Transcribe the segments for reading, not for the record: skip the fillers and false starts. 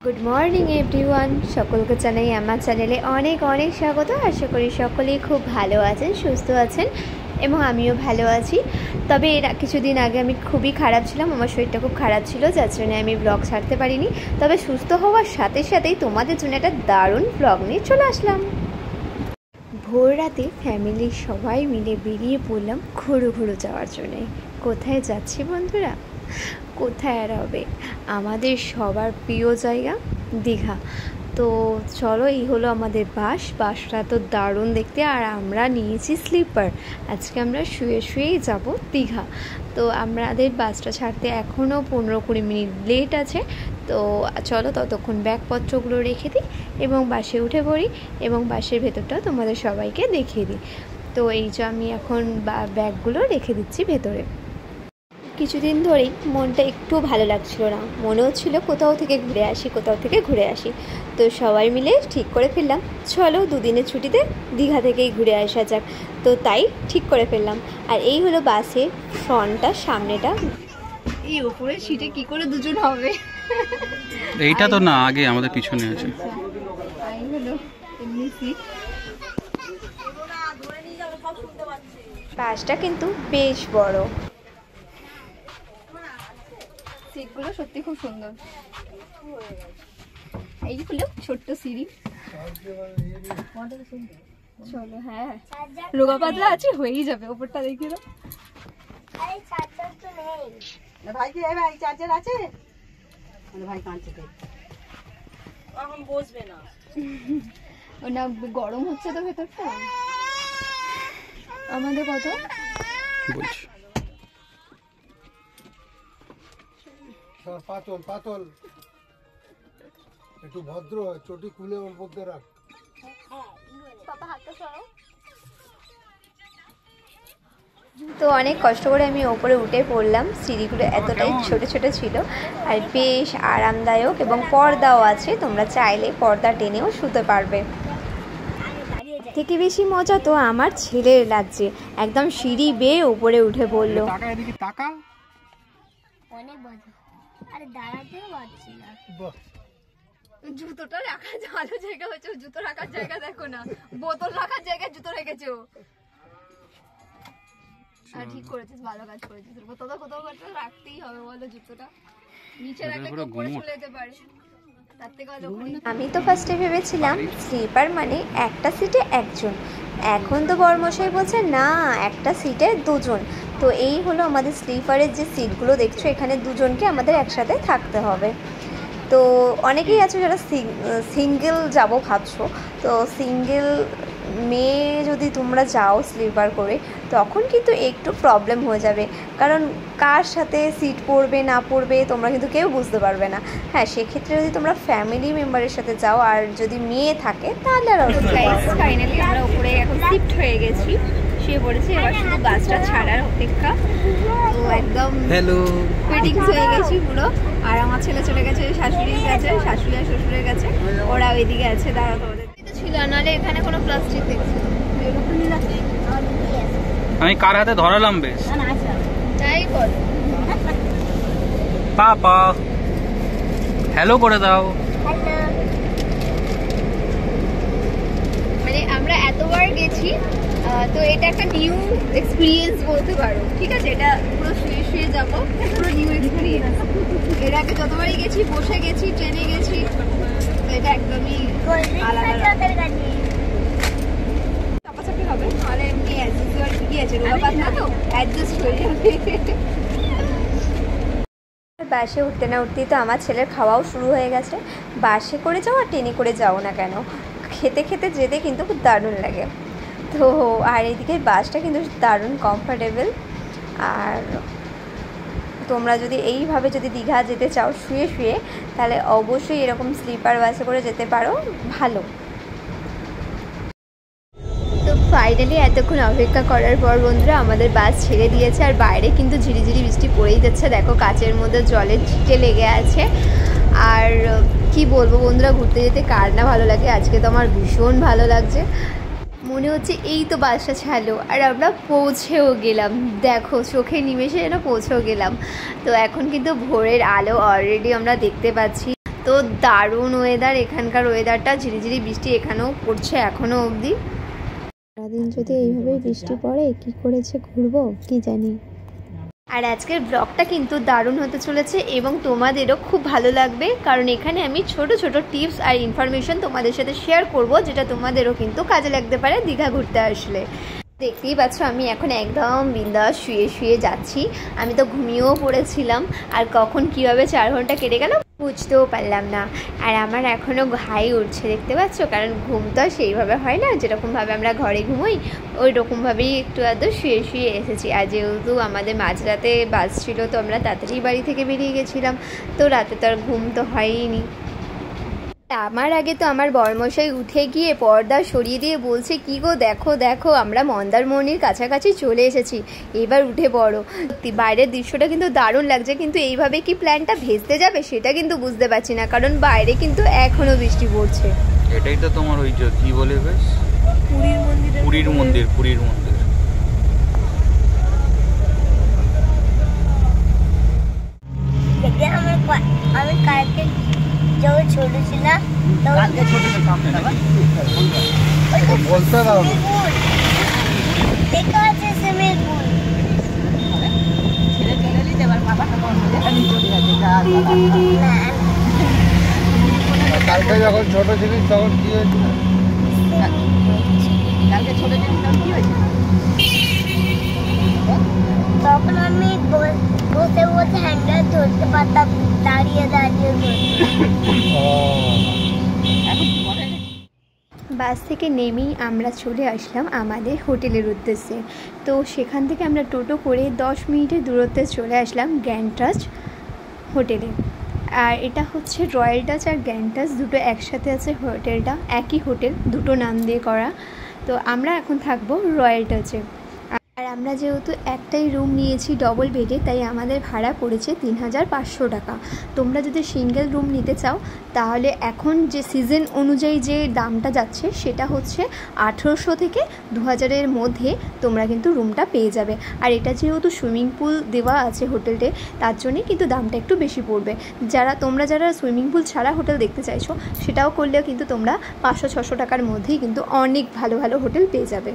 Good morning everyone, সকলকে জানাই আমার চ্যানেলে অনেক অনেক স্বাগত। আশা করি সকলেই খুব ভালো আছেন, সুস্থ আছেন এবং আমিও ভালো আছি। তবে এর কিছুদিন আগে আমি খুবই খারাপ ছিলাম, আমার শরীরটা খুব খারাপ ছিল, যার জন্য আমি ব্লগ ছাড়তে পারিনি। তবে সুস্থ হওয়ার সাথে সাথেই তোমাদের জন্য একটা দারুণ ব্লগ নিয়ে চলে আসলাম। ভোর রাতে ফ্যামিলির সবাই মিলে বেরিয়ে পড়লাম ঘুরু ঘুরু যাওয়ার জন্যে। কোথায় যাচ্ছি বন্ধুরা? কোথায় আর হবে, আমাদের সবার প্রিয় জায়গা দীঘা। তো চলো, এই হলো আমাদের বাসটা তো দারুণ দেখতে, আর আমরা নিয়েছি স্লিপার। আজকে আমরা শুয়ে শুয়েই যাব দীঘা। তো আমাদের বাসটা ছাড়তে এখনও 15-20 মিনিট লেট আছে। তো চলো ততক্ষণ ব্যাগপত্রগুলো রেখে দিই এবং বাসে উঠে পড়ি এবং বাসের ভেতরটাও তোমাদের সবাইকে দেখিয়ে দিই। তো এই যে আমি এখন ব্যাগগুলো রেখে দিচ্ছি ভেতরে। কিছুদিন ধরেই মনটা একটু ভালো লাগছিল না, মনে হচ্ছিলো কোথাও থেকে ঘুরে আসি। তো সবাই মিলে ঠিক করে ফেললাম, চলো দুদিনের ছুটিতে দীঘা থেকেই ঘুরে আসা যাক। তো তাই ঠিক করে ফেললাম। আর এই হলো বাসের ফ্রন্টটা, সামনেটা। এই উপরে সিটে কি করে দুজন হবে? এইটা তো না, আগে আমাদের পিছনে আছে। এই হলো এমনি সিট। বাসটা কিন্তু বেশ বড়, সিটগুলো সত্যি খুব সুন্দর। এই হলো ছোট্ট সিঁড়ি। চলো, হ্যাঁ রোগা পাতলা আছে, হয়েই যাবে। ওপরটা দেখি তো, ভাই কি ভাই চার্জার আছে? ভাই কাঁদছে তো, এখন বসবে না। না গরম হচ্ছে তো ভেতরটা। আমাদের কত বলছি পাতল একটু ভদ্র, চটি খুলে ওর মধ্যে রাখ। তো অনেক কষ্ট করে আমি ওপরে উঠে পড়লাম। সিঁড়িগুলো এতটাই ছোট ছোট ছিল আর বেশ আরামদায়ক, এবং পর্দাও আছে, তোমরা চাইলে পর্দা টেনেও শুতে পারবে। থেকে বেশি মজা তো আমার ছেলের লাগছে, একদম সিঁড়ি বেয়ে উপরে উঠে পড়লো। অনেক মজা। আরে দাঁড়াতেও পারছি না। জুতোটা রাখার ভালো জায়গা হচ্ছে, জুতো রাখার জায়গা দেখো না, বোতল রাখার জায়গায় জুতো রেখেছে ও। আর ঠিক করেছিস, ভালো কাজ করেছিস। কোথাও কোথাও রাখতেই হবে বলো, জুতোটা নিচে রাখলে কেউ পরে চলে যেতে পারে। আমি তো ফার্স্টে ভেবেছিলাম স্লিপার মানে একটা সিটে একজন, এখন তো বরমশাই বলছে না, একটা সিটে দুজন। তো এই হলো আমাদের স্লিপারের যে সিটগুলো দেখছো, এখানে দুজনকে আমাদের একসাথে থাকতে হবে। তো অনেকেই আছে যারা সিঙ্গেল যাবো ভাবছো, তো সিঙ্গেল মেয়ে যদি তোমরা যাও স্লিপার করে, তখন কিন্তু একটু প্রবলেম হয়ে যাবে, কারণ কার সাথে সিট পড়বে না পড়বে তোমরা কিন্তু কেউ বুঝতে পারবে না। হ্যাঁ, সেক্ষেত্রে যদি তোমরা ফ্যামিলি মেম্বারের সাথে যাও আর যদি মেয়ে থাকে তাহলে আর ফাইনালি আমরা উপরে এখন শিফট হয়ে গেছি, শুয়ে পড়েছি। এবার শুধু বাসটা ছাড়ার অপেক্ষা। তো একদম হ্যালো ওয়েটিংস হয়ে গেছি পুরো। আর আমার ছেলে চলে গেছে শাশুড়ির কাছে, শাশুড়ি আর শ্বশুরের কাছে, ওরা ওইদিকে আছে। দাঁড়া, তোমাদের ছিল নাহলে এখানে কোনো প্লাস্টিক দেখছি। আমি কার হাতে ধরালাম বেশ, তাই কর। পাপা হ্যালো করে দাও। মানে আমরা এতবার গেছি, তো এটা একটা নিউ এক্সপিরিয়েন্স বলতে পারো। ঠিক আছে, এটা পুরো শুয়ে শুয়ে যাবো, পুরো নিউ এক্সপিরিয়েন্স। এর আগে যতবারই গেছি বসে গেছি, ট্রেনে গেছি, তো এটা একদমই আলাদা। চাপাচাপি হবে, নাহলে এমনি অ্যাডজাস্ট কি আছে, রোগা পাতলা তো অ্যাডজাস্ট হয়ে যাবে। বাসে উঠতে না উঠতেই তো আমার ছেলের খাওয়াও শুরু হয়ে গেছে। বাসে করে যাও আর ট্রেনে করে যাও না কেন, খেতে খেতে যেতে কিন্তু খুব দারুণ লাগে। তো আর এইদিকে বাসটা কিন্তু দারুণ কমফোর্টেবল। আর তোমরা যদি এইভাবে যদি দীঘা যেতে চাও শুয়ে শুয়ে, তাহলে অবশ্যই এরকম স্লিপার বাসে করে যেতে পারো, ভালো। তো ফাইনালি এতক্ষণ অপেক্ষা করার পর বন্ধুরা আমাদের বাস ছেড়ে দিয়েছে, আর বাইরে কিন্তু ঝিরিঝিরি বৃষ্টি পড়েই যাচ্ছে। দেখো কাচের মধ্যে জলের ছিটে লেগে আছে। আর কি বলবো বন্ধুরা, ঘুরতে যেতে কার না ভালো লাগে, আজকে তো আমার ভীষণ ভালো লাগছে। মনে হচ্ছে এই তো বাসটা ছাড়লো আর আমরা পৌঁছেও গেলাম। দেখো চোখে নিমেষে যেন পৌঁছেও গেলাম। তো এখন কিন্তু ভোরের আলো অলরেডি আমরা দেখতে পাচ্ছি। তো দারুণ ওয়েদার, এখানকার ওয়েদারটা, ঝিরিঝিরি বৃষ্টি এখানেও পড়ছে এখনও অবধি। সারাদিন যদি এইভাবেই বৃষ্টি পড়ে কি করেছে ঘুরবো কি জানি। আর আজকের ব্লগটা কিন্তু দারুণ হতে চলেছে এবং তোমাদেরও খুব ভালো লাগবে, কারণ এখানে আমি ছোট ছোট টিপস আর ইনফরমেশন তোমাদের সাথে শেয়ার করব, যেটা তোমাদেরও কিন্তু কাজে লাগতে পারে দীঘা ঘুরতে আসলে। দেখতেই পাচ্ছ আমি এখন একদম বিন্দাস শুয়ে শুয়ে যাচ্ছি। আমি তো ঘুমিয়েও পড়েছিলাম, আর কখন কিভাবে 4 ঘন্টা কেটে গেল বুঝতেও পারলাম না। আর আমার এখনও ঘাই উঠছে দেখতে পাচ্ছ, কারণ ঘুম তো সেইভাবে হয় না, যেরকমভাবে আমরা ঘরে ঘুমোই ওই রকমভাবেই একটু আধটু শুয়ে শুয়ে এসেছি। আর যেহেতু আমাদের মাঝরাতে বাস ছিল, তো আমরা তাড়াতাড়ি বাড়ি থেকে বেরিয়ে গেছিলাম, তো রাতে তো আর ঘুম তো হয়ইনি। আমার আগে তো আমার বরমশাই উঠে গিয়ে পর্দা সরিয়ে দিয়ে বলছে, কি গো দেখো দেখো আমরা মন্দারমণির কাছাকাছি চলে এসেছি, এবার উঠে পড়ো। বাইরের দৃশ্যটা কিন্তু দারুণ লাগছে, কিন্তু এইভাবে কি প্ল্যানটা ভেস্তে যাবে সেটা কিন্তু বুঝতে পারছি না, কারণ বাইরে কিন্তু এখনো বৃষ্টি পড়ছে। এটাই তো তোমার ওই যে কি বলে বেশ পুরীর মন্দির। আমি কালকে যখন ছোট ছিলাম বলতে দাও দেখা আছে সুইমিং পুল। কালকে যখন ছোট ছিলিস তখন কি হয়েছিল? কালকে ছোট ছিলি তখন কি হয়েছিল? তখন আমি বসে বসে হ্যান্ডেল ধরতে পারতাম, দাঁড়িয়ে দাঁড়িয়ে বাস থেকে নেমেই আমরা চলে আসলাম আমাদের হোটেলের উদ্দেশ্যে। তো সেখান থেকে আমরা টোটো করে 10 মিনিটের দূরত্বে চলে আসলাম গ্র্যান্ড টাচ হোটেলে। আর এটা হচ্ছে রয়্যাল টাচ আর গ্র্যান্ড টাচ দুটো একসাথে আছে হোটেলটা, একই হোটেল, দুটো নাম দিয়ে করা। তো আমরা এখন থাকবো রয়্যাল টাচে। আর আমরা যেহেতু একটাই রুম নিয়েছি ডবল বেডে, তাই আমাদের ভাড়া পড়েছে 3500 টাকা। তোমরা যদি সিঙ্গেল রুম নিতে চাও তাহলে এখন যে সিজন অনুযায়ী যে দামটা যাচ্ছে সেটা হচ্ছে 1800 থেকে 2000-এর মধ্যে তোমরা কিন্তু রুমটা পেয়ে যাবে। আর এটা যেহেতু সুইমিং পুল দেওয়া আছে হোটেলটে, তার জন্যে কিন্তু দামটা একটু বেশি পড়বে। তোমরা যারা সুইমিং পুল ছাড়া হোটেল দেখতে চাইছো সেটাও করলেও কিন্তু তোমরা 500-600 টাকার মধ্যেই কিন্তু অনেক ভালো ভালো হোটেল পেয়ে যাবে।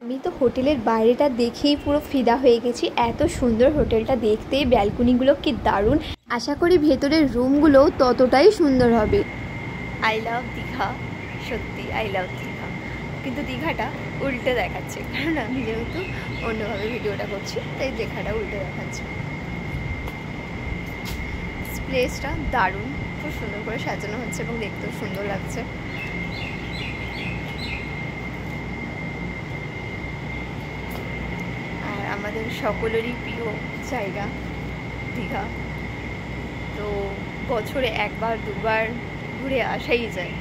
আমি তো হোটেলের বাইরেটা দেখেই পুরো ফিদা হয়ে গেছি, এত সুন্দর হোটেলটা দেখতে, ব্যালকনিগুলো কি দারুণ। আশা করি ভেতরের রুমগুলোও ততটাই সুন্দর হবে। আই লাভ দীঘা, সত্যি আই লাভ দীঘা, কিন্তু দীঘাটা উল্টে দেখাচ্ছে, কারণ আমি যেহেতু অন্যভাবে ভিডিওটা করছি তাই দীঘাটা উল্টে দেখাচ্ছে। প্লেসটা দারুণ, খুব সুন্দর করে সাজানো হচ্ছে এবং দেখতেও সুন্দর লাগছে। আমাদের সকলেরই প্রিয় জায়গা দীঘা, তো বছরে 1বার 2বার ঘুরে আসাই যায়,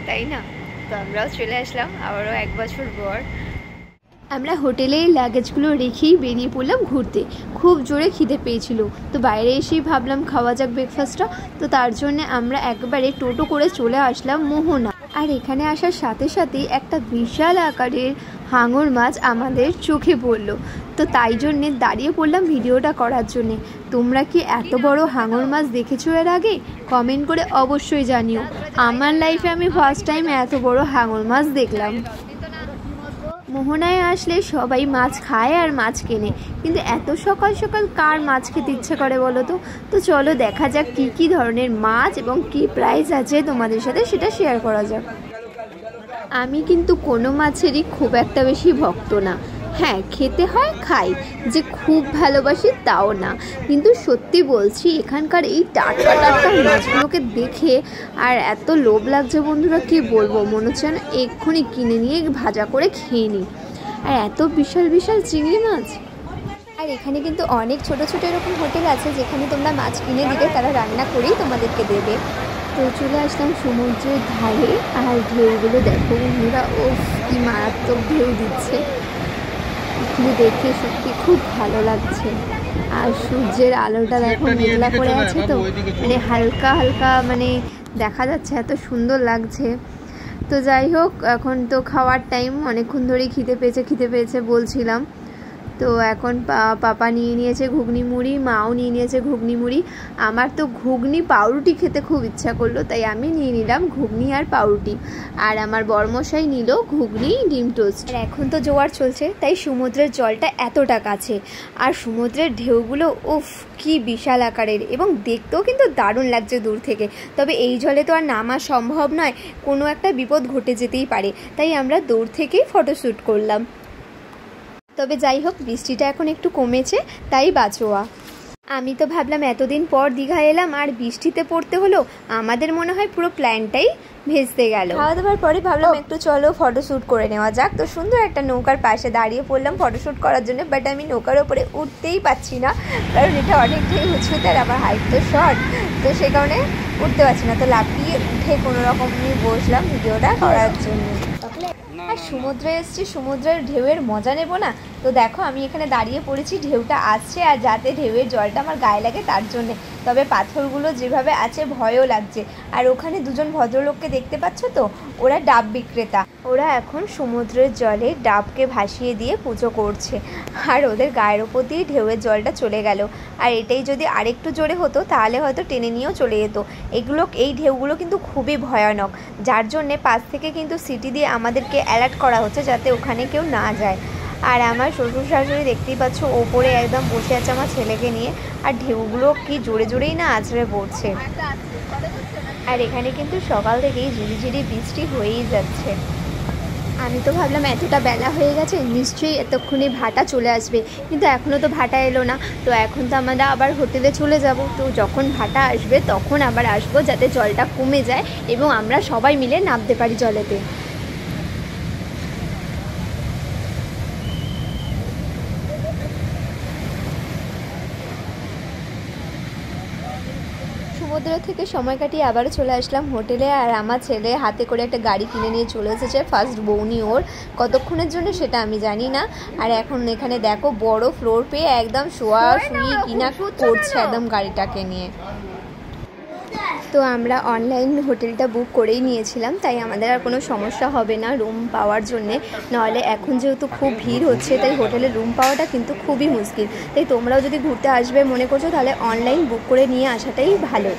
তাই না? তো আমরাও চলে আসলাম আবারও 1 বছর পর। আমরা হোটেলে লাগেজগুলো রেখেই বেরিয়ে পড়লাম ঘুরতে। খুব জোরে খিদে পেয়েছিল, তো বাইরে এসেই ভাবলাম খাওয়া যাক ব্রেকফাস্টটা, তো তার জন্য আমরা একবারে টোটো করে চলে আসলাম মোহনা। আর এখানে আসার সাথে সাথেই একটা বিশাল আকারের হাঙর মাছ আমাদের চোখে পড়লো, তো তাই জন্যে দাঁড়িয়ে পড়লাম ভিডিওটা করার জন্যে। তোমরা কি এত বড় হাঙর মাছ দেখেছো এর আগে? কমেন্ট করে অবশ্যই জানিও। আমার লাইফে আমি ফার্স্ট টাইম এত বড় হাঙর মাছ দেখলাম। মোহনায় আসলে সবাই মাছ খায় আর মাছ কেনে, কিন্তু এত সকাল সকাল কার মাছ খেতে ইচ্ছে করে বলো তো? তো চলো দেখা যাক কি কি ধরনের মাছ এবং কি প্রাইস আছে তোমাদের সাথে সেটা শেয়ার করা যাক। আমি কিন্তু কোনো মাছেরই খুব একটা বেশি ভক্ত না, হ্যাঁ খেতে হয় খাই, যে খুব ভালোবাসি তাও না, কিন্তু সত্যি বলছি এখানকার এই টাটকা টাটকা মাছগুলোকে দেখে আর এত লোভ লাগছে বন্ধুরা, কি বলবো, মনে হচ্ছে না এক্ষুনি কিনে নিয়ে ভাজা করে খেয়ে নিই। আর এত বিশাল বিশাল চিংড়ি মাছ। আর এখানে কিন্তু অনেক ছোট ছোট এরকম হোটেল আছে যেখানে তোমরা মাছ কিনে দিলে তারা রান্না করেই তোমাদেরকে দেবে। তো চলে আসলাম সমুদ্রের ধারে, আর ঢেউগুলো দেখো বন্ধুরা, ও কি মারাত্মক ঢেউ দিচ্ছে, দেখে সত্যি খুব ভালো লাগছে। আর সূর্যের আলোটা দেখো মেঘলা করে আছে, তো মানে হালকা হালকা মানে দেখা যাচ্ছে, এত সুন্দর লাগছে। তো যাই হোক, এখন তো খাওয়ার টাইম, অনেকক্ষণ ধরেই খিদে পেয়েছে বলছিলাম, তো এখন পাপা নিয়ে নিয়েছে ঘুগনি মুড়ি, মাও নিয়ে নিয়েছে ঘুগনি মুড়ি। আমার তো ঘুগনি পাউরুটি খেতে খুব ইচ্ছা করলো, তাই আমি নিয়ে নিলাম ঘুগনি আর পাউরুটি। আর আমার বড়মশাই নিল ঘুগনি ডিম টোস্ট। আর এখন তো জোয়ার চলছে, তাই সমুদ্রের জলটা এতটা কাছে, আর সমুদ্রের ঢেউগুলো উফ কি বিশাল আকারের, এবং দেখতেও কিন্তু দারুণ লাগছে দূর থেকে। তবে এই জলে তো আর নামা সম্ভব নয়, কোনো একটা বিপদ ঘটে যেতেই পারে, তাই আমরা দূর থেকেই ফটোশ্যুট করলাম। তবে যাই হোক, বৃষ্টিটা এখন একটু কমেছে, তাই বাঁচোয়া। আমি তো ভাবলাম এতদিন পর দীঘা এলাম আর বৃষ্টিতে পড়তে হলো, আমাদের মনে হয় পুরো প্ল্যানটাই ভেস্তে গেল। খাওয়া দাওয়ার পরে ভাবলাম একটু চলো ফটোশ্যুট করে নেওয়া যাক। তো সুন্দর একটা নৌকার পাশে দাঁড়িয়ে পড়লাম ফটোশ্যুট করার জন্য, বাট আমি নৌকার ওপরে উঠতেই পারছি না, কারণ এটা অনেকটাই উঁচুতে আর আমার হাইট তো শর্ট, তো সে কারণে উঠতে পারছি না। তো লাফিয়ে উঠে কোনো রকম বসলাম ভিডিওটা করার জন্য। আর সমুদ্রে এসছি, সমুদ্রের ঢেউয়ের মজা নেব না? তো দেখো আমি এখানে দাঁড়িয়ে পড়েছি, ঢেউটা আসছে আর যাতে ঢেউয়ের জলটা আমার গায়ে লাগে তার জন্যে। তবে পাথরগুলো যেভাবে আছে ভয়ও লাগছে। আর ওখানে দুজন ভদ্রলোককে দেখতে পাচ্ছ তো, ওরা ডাব বিক্রেতা। ওরা এখন সমুদ্রের জলে ডাবকে ভাসিয়ে দিয়ে পুজো করছে, আর ওদের গায়ের ওপর দিয়ে ঢেউয়ের জলটা চলে গেল। আর এটাই যদি আরেকটু জোরে হতো তাহলে হয়তো টেনে নিয়েও চলে যেত। এই ঢেউগুলো কিন্তু খুবই ভয়ানক, যার জন্যে পাশ থেকে কিন্তু সিটি দিয়ে আমাদেরকে অ্যালার্ট করা হচ্ছে যাতে ওখানে কেউ না যায়। আর আমার শ্বশুর শাশুড়ি দেখতেই পাচ্ছ ওপরে একদম বসে আছে আমার ছেলেকে নিয়ে, আর ঢেউগুলো কি জোরে জোরেই না আছড়ে পড়ছে। আর এখানে কিন্তু সকাল থেকেই ঝিরিঝিরি বৃষ্টি হয়েই যাচ্ছে। আমি তো ভাবলাম এতটা বেলা হয়ে গেছে নিশ্চয়ই এতক্ষণে ভাটা চলে আসবে, কিন্তু এখনও তো ভাটা এলো না। তো এখন তো আমরা আবার হোটেলে চলে যাব, তো যখন ভাটা আসবে তখন আবার আসবো, যাতে জলটা কমে যায় এবং আমরা সবাই মিলে নামতে পারি জলেতে। সমুদ্র থেকে সময় কাটিয়ে আবারও চলে আসলাম হোটেলে। আর আমার ছেলে হাতে করে একটা গাড়ি কিনে নিয়ে চলে এসেছে, ফার্স্ট বউনি ওর, কতক্ষণের জন্য সেটা আমি জানি না। আর এখন এখানে দেখো বড় ফ্লোর পেয়ে একদম শোয়াশুয়ি কিনা করছে একদম গাড়িটাকে নিয়ে। তো আমরা অনলাইন হোটেলটা বুক করেই নিয়েছিলাম, তাই আমাদের আর কোনো সমস্যা হবে না রুম পাওয়ার জন্যে। নাহলে এখন যেহেতু খুব ভিড় হচ্ছে, তাই হোটেলে রুম পাওয়াটা কিন্তু খুবই মুশকিল। তাই তোমরাও যদি ঘুরতে আসবে মনে করছো তাহলে অনলাইন বুক করে নিয়ে আসাটাই ভালো।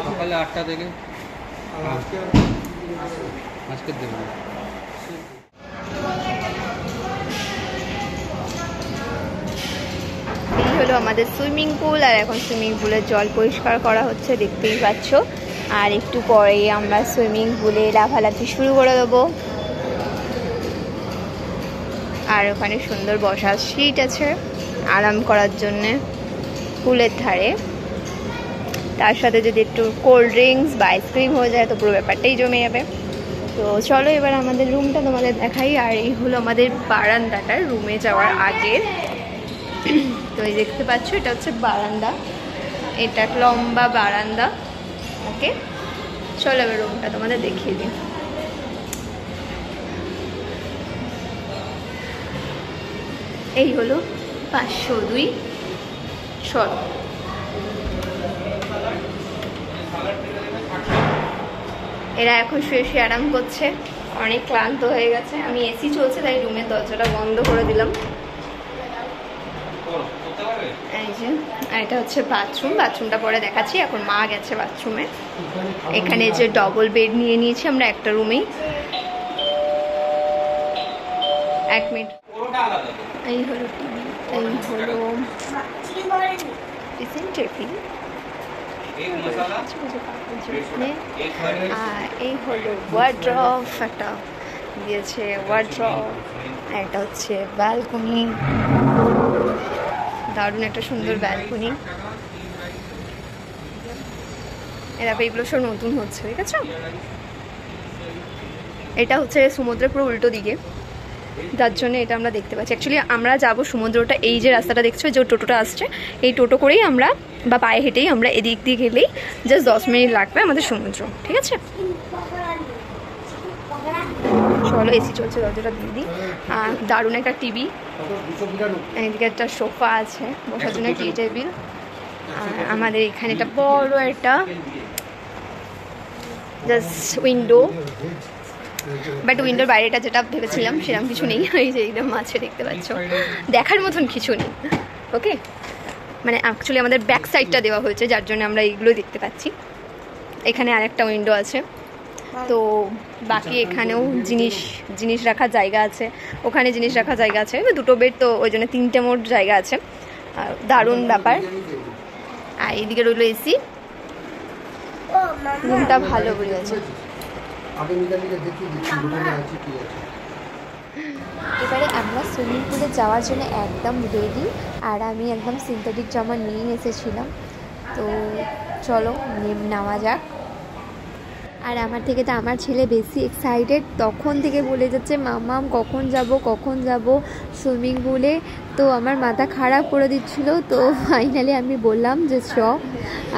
সকালে 8টা থেকে আজকে দেবো। এই হলো আমাদের সুইমিং পুল, আর এখন সুইমিং পুলের জল পরিষ্কার করা হচ্ছে, দেখতেই পাচ্ছ। আর একটু পরে আমরা সুইমিং পুলে লাফালাফি শুরু করে দেবো। আর ওখানে সুন্দর বসার সিট আছে আরাম করার জন্যে পুলের ধারে। তার সাথে যদি একটু কোল্ড ড্রিঙ্কস বা আইসক্রিম হয়ে যায় তো পুরো ব্যাপারটাই জমে যাবে। তো চলো এবার আমাদের রুমটা তোমাদের দেখাই। আর এই হলো আমাদের বারান্দাটা রুমে যাওয়ার আগে। তো এই দেখতে পাচ্ছ এটা হচ্ছে বারান্দা, এটা লম্বা বারান্দা। ওকে চলো এবার রুমটা তোমাদের দেখিয়ে দিই। এই হলো 502 শট। এরা এখন শুয়ে শুয়ে আরাম করছে, অনেক ক্লান্ত হয়ে গেছে। আমি এসি চলছে তাই রুমের দরজাটা বন্ধ করে দিলাম। এই যে এটা হচ্ছে বাথরুম, বাথরুমটা পরে দেখাচ্ছি। এখন মা গেছে বাথরুমে। এখানে যে ডবল বেড নিয়ে নিয়েছি আমরা একটা রুমেই। 1 মিনিট। এই হলো টিভি, এই হলো কিচেন টেবিল, আর এই হলো ওয়ার্ড্রপ, একটা দিয়েছে ওয়ার্ড্রপ। এটা হচ্ছে ব্যালকনি, দারুণ একটা সুন্দর ব্যালকনি। এরকম এগুলো সব নতুন হচ্ছে, ঠিক আছে। এটা হচ্ছে সমুদ্রের পুরো উল্টো দিকে, যার জন্য এটা আমরা দেখতে পাচ্ছি। অ্যাকচুয়ালি আমরা যাব সমুদ্রটা, এই যে রাস্তাটা দেখছো যে টোটোটা আসছে, এই টোটো করেই আমরা বা পায়ে হেঁটেই আমরা এদিক দিয়ে গেলেই জাস্ট 10 মিনিট লাগবে আমাদের সমুদ্র, ঠিক আছে। চলো এসি চলছে, দরজাটা দিয়ে দিই। আর দারুণ একটা টিভি, এদিকে একটা সোফা আছে বসার জন্য, টি টেবিল। আর আমাদের এখানে একটা বড় একটা জাস্ট উইন্ডো, বাট উইন্ডোর বাইরেটা যেটা ভেবেছিলাম সেরকম কিছু নেই। এই যে একদম মাছে দেখতে পাচ্ছ, দেখার মতন কিছু নেই। ওকে, মানে অ্যাকচুয়ালি আমাদের ব্যাক সাইডটা দেওয়া হয়েছে, যার জন্য আমরা এইগুলো দেখতে পাচ্ছি। এখানে আরেকটা উইন্ডো আছে, তো বাকি এখানেও জিনিস রাখার জায়গা আছে, ওখানে জিনিস রাখার জায়গা আছে। দুটো বেড, তো ওই জন্য 3টে মোট জায়গা আছে। দারুণ ব্যাপার। আর এইদিকে রইল এসি, রুমটা ভালো বলেছে। এবারে আমরা সুইমিং পুলে যাওয়ার জন্য একদম রেডি, আর আমি একদম সিনথেটিক জামা নিয়ে এসেছিলাম। তো চলো নামা যাক। আর আমার থেকে তো আমার ছেলে বেশি এক্সাইটেড, তখন থেকে বলে যাচ্ছে মাম্মাম কখন যাব সুইমিং পুলে। তো আমার মাথা খারাপ করে দিচ্ছিল। তো ফাইনালি আমি বললাম যে চ,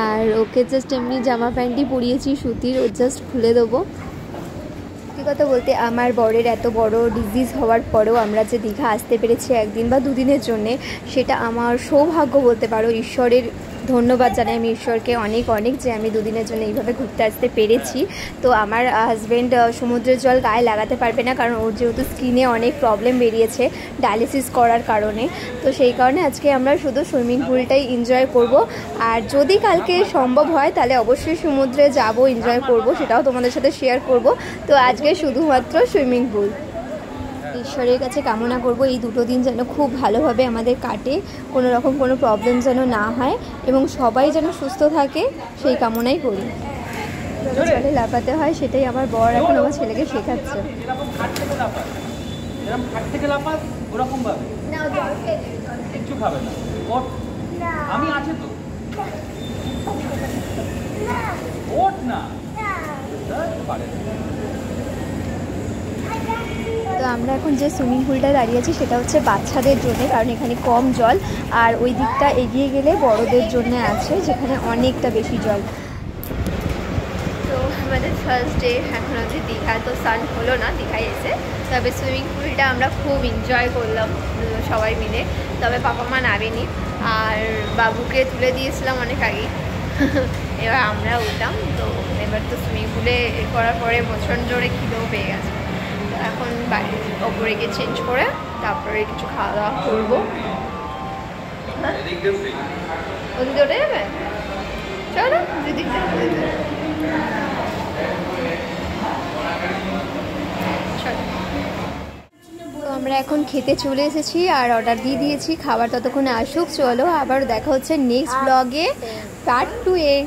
আর ওকে জাস্ট এমনি জামা প্যান্টই পরিয়েছি সুতির, ও জাস্ট খুলে দেবো। কথা বলতে আমার বরের এত বড় ডিজিজ হওয়ার পরেও আমরা যে দীঘা আসতে পেরেছি একদিন বা দুদিনের জন্যে, সেটা আমার সৌভাগ্য বলতে পারো। ঈশ্বরের ধন্যবাদ জানাই আমি ঈশ্বরকে অনেক অনেক, যে আমি দুদিনের জন্য এইভাবে ঘুরতে আসতে পেরেছি। তো আমার হাজব্যান্ড সমুদ্রের জল গায়ে লাগাতে পারবে না, কারণ ওর যেহেতু স্কিনে অনেক প্রবলেম বেরিয়েছে ডায়ালিসিস করার কারণে। তো সেই কারণে আজকে আমরা শুধু সুইমিং পুলটাই এনজয় করব। আর যদি কালকে সম্ভব হয় তাহলে অবশ্যই সমুদ্রে যাব, এনজয় করব, সেটাও তোমাদের সাথে শেয়ার করব। তো আজকে শুধুমাত্র সুইমিং পুল। ঈশ্বরের কাছে কামনা করব এই দুটো দিন যেন খুব ভালোভাবে আমাদের কাটে, কোনো রকম কোনো প্রবলেম যেন না হয়, এবং সবাই যেন সুস্থ থাকে, সেই কামনাই করি। জলে লাফাতে হয় সেটাই আমার বর এখন আমার ছেলেকে শেখাচ্ছে। তো আমরা এখন যে সুইমিং পুলটা দাঁড়িয়ে আছি সেটা হচ্ছে বাচ্চাদের জন্য, কারণ এখানে কম জল। আর ওই দিকটা এগিয়ে গেলে বড়দের জন্য আছে, যেখানে অনেকটা বেশি জল। তো আমাদের ফার্স্ট ডে এখন হচ্ছে দীঘা, তো সান হলো না দীঘায় এসে, তবে সুইমিং পুলটা আমরা খুব এনজয় করলাম সবাই মিলে। তবে বাবা মা নামেনি, আর বাবুকে তুলে দিয়েছিলাম অনেক আগেই। এবার আমরা উঠলাম। তো এবার তো সুইমিং পুলে করার পরে প্রচণ্ড জোরে খিদেও পেয়ে গেছে। তো এখন বাড়ির ওপরে গিয়ে চেঞ্জ করে তারপরে কিছু খাওয়া দাওয়া করবো। ওদিকে ওঠে যাবে, চলো দিদিকটা। তো আমরা এখন খেতে চলে এসেছি আর অর্ডার দিয়ে দিয়েছি, খাবার ততক্ষণে আসুক। চলো আবার দেখা হচ্ছে নেক্সট ব্লগে পার্ট 2 এ।